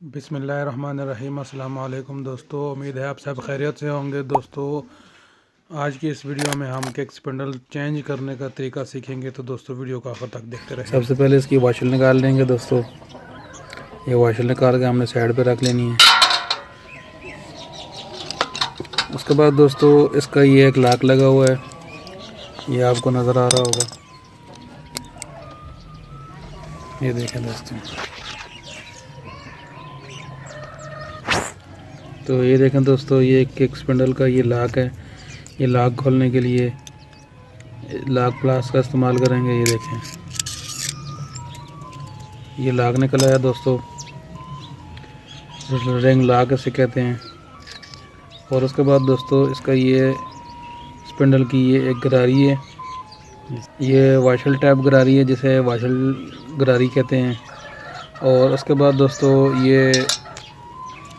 बिस्मिल्लाहिर्रहमानिर्रहीम। अस्सलाम वालेकुम दोस्तों, उम्मीद है आप सब खैरियत से होंगे। दोस्तों, आज की इस वीडियो में हम किक स्पिंडल चेंज करने का तरीका सीखेंगे, तो दोस्तों वीडियो को आखिर तक देखते रहें। सबसे पहले इसकी वाशल निकाल लेंगे दोस्तों। ये वाशल निकाल के हमने साइड पे रख लेनी है। उसके बाद दोस्तों इसका ये एक लॉक लगा हुआ है, ये आपको नज़र आ रहा होगा। ये देखें दोस्तों, तो ये देखें दोस्तों, ये किक स्पिंडल का ये लॉक है। ये लॉक खोलने के लिए लॉक प्लस का इस्तेमाल करेंगे। ये देखें, ये लॉक निकल आया दोस्तों, रिंग लॉक इसे कहते हैं। और उसके बाद दोस्तों इसका ये स्पिंडल की ये एक गरारी है, ये वाशल टाइप गरारी है, जिसे वाशल गरारी कहते हैं। और उसके बाद दोस्तों ये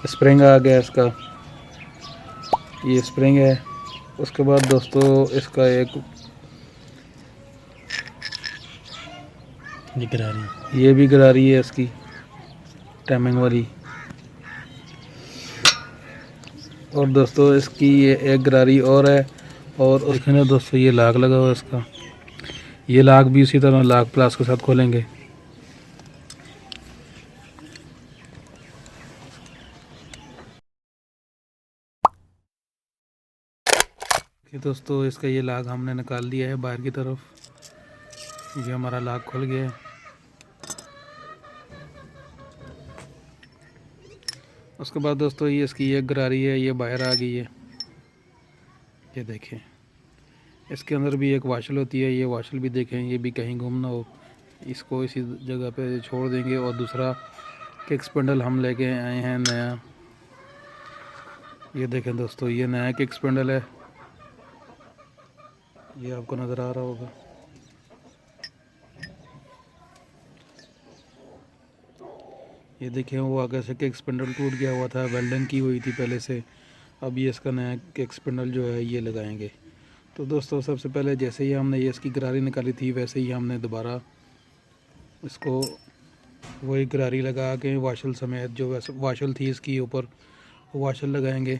स्प्रिंग आ गया इसका, ये स्प्रिंग है। उसके बाद दोस्तों इसका एक गरारी, ये भी गरारी है इसकी टाइमिंग वाली। और दोस्तों इसकी ये एक गरारी और है। और उसमें दोस्तों ये लॉक लगा हुआ है इसका, ये लॉक भी इसी तरह लॉक प्लस के साथ खोलेंगे। दोस्तों इसका ये लॉक हमने निकाल दिया है बाहर की तरफ, ये हमारा लॉक खुल गया है। उसके बाद दोस्तों ये इसकी एक गरारी है, ये बाहर आ गई है। ये देखें, इसके अंदर भी एक वाशल होती है, ये वाशल भी देखें, ये भी कहीं गुम ना हो, इसको इसी जगह पे छोड़ देंगे। और दूसरा किक स्पिंडल हम लेके आए हैं नया, ये देखें दोस्तों, ये नया किक स्पिंडल है, ये आपको नज़र आ रहा होगा। ये देखें, वो आगे से किक स्पिंडल टूट गया हुआ था, वेल्डिंग की हुई थी पहले से। अब ये इसका नया किक स्पिंडल जो है ये लगाएंगे। तो दोस्तों सबसे पहले जैसे ही हमने ये इसकी गरारी निकाली थी, वैसे ही हमने दोबारा इसको वही गरारी लगा के वाशल समेत जो वैसे वाशल थी इसकी ऊपर वो वाशल लगाएंगे।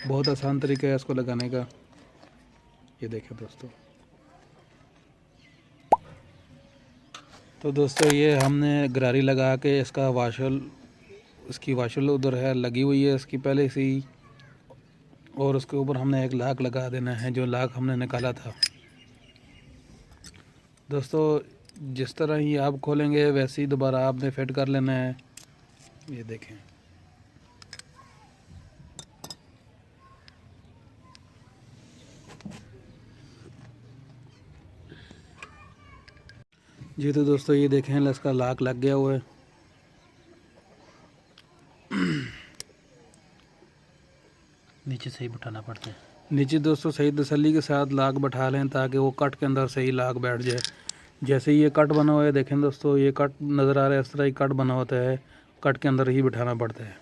बहुत आसान तरीका है इसको लगाने का। ये देखें दोस्तों, तो दोस्तों ये हमने गरारी लगा के इसका वाशल, इसकी वाशल उधर है लगी हुई है इसकी पहले से ही। और उसके ऊपर हमने एक लॉक लगा देना है, जो लॉक हमने निकाला था। दोस्तों जिस तरह ही आप खोलेंगे वैसे ही दोबारा आपने फिट कर लेना है। ये देखें, जी तो दोस्तों ये देखें, इसका लॉक लग गया हुआ है। नीचे सही बिठाना पड़ता है, नीचे दोस्तों सही तसल्ली के साथ लॉक बैठा लें ताकि वो कट के अंदर सही लॉक बैठ जाए। जैसे ही ये कट बना हुआ है, देखें दोस्तों, ये कट नज़र आ रहा है, इस तरह ही कट बना होता है, कट के अंदर ही बिठाना पड़ता है।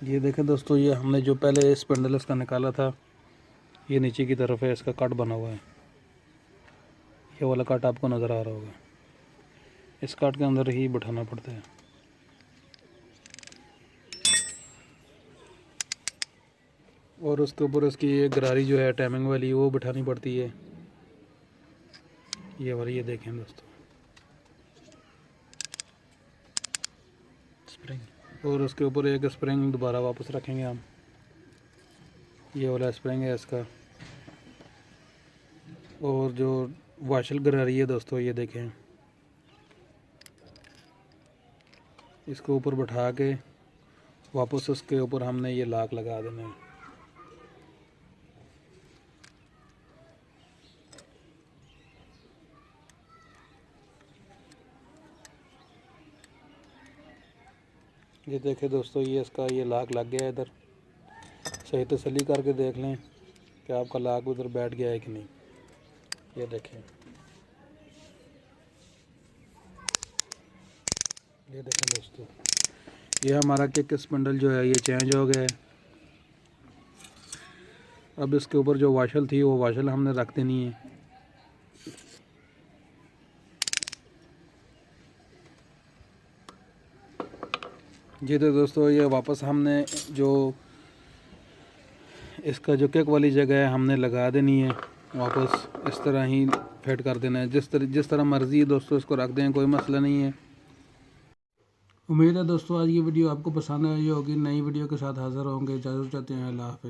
ये देखें दोस्तों, ये हमने जो पहले स्पिंडल इसका निकाला था, ये नीचे की तरफ है, इसका कट बना हुआ है, ये वाला कट आपको नज़र आ रहा होगा। इस कट के अंदर ही बिठाना पड़ता है। और उसके ऊपर उसकी ये गरारी जो है टाइमिंग वाली, वो बिठानी पड़ती है, ये वाली। ये देखें दोस्तों, स्प्रिंग, और उसके ऊपर एक स्प्रिंग दोबारा वापस रखेंगे हम, ये वाला स्प्रिंग है इसका। और जो वाशल गरारी है दोस्तों, ये देखें, इसको ऊपर बैठा के वापस उसके ऊपर हमने ये लॉक लगा देना है। ये देखें दोस्तों, ये इसका ये लॉक लग गया है इधर। सही तसल्ली करके देख लें कि आपका लॉक उधर बैठ गया है कि नहीं। ये देखें, ये देखें दोस्तों, ये हमारा किक स्पिंडल जो है ये चेंज हो गया है। अब इसके ऊपर जो वाशल थी वो वाशल हमने रख देनी है। जी तो दोस्तों ये वापस हमने जो इसका जो किक वाली जगह है हमने लगा देनी है, वापस इस तरह ही फिट कर देना है। जिस तरह मर्ज़ी है दोस्तों इसको रख दें, कोई मसला नहीं है। उम्मीद है दोस्तों आज की वीडियो आपको पसंद आई होगी। नई वीडियो के साथ हाज़िर होंगे। इजाज़त चाहते हैं, अल्लाह हाफ़िज़।